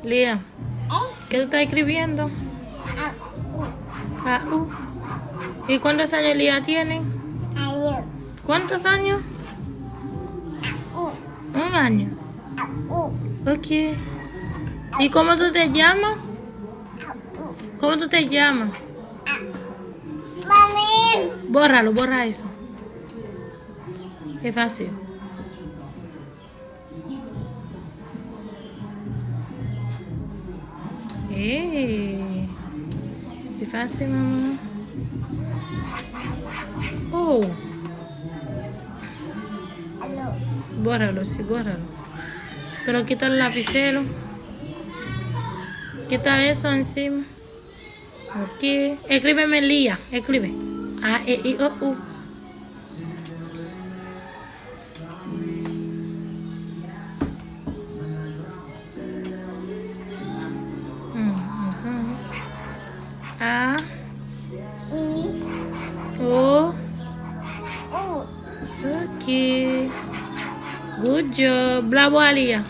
Lía, ¿qué tú estás escribiendo? ¿Y cuántos años Lía tiene? ¿Cuántos años? Un año. Ok. ¿Y cómo tú te llamas? ¿Cómo tú te llamas? Bórralo, borra eso. Es fácil. Es fácil, mamá. Oh. Bórralo, sí, bórralo. Pero quita el lapicero. Quita eso encima. Ok. Escríbeme Lía. Escribe. A, E, I, O, U. A, O. Ok. Good job. Bravo, Alia.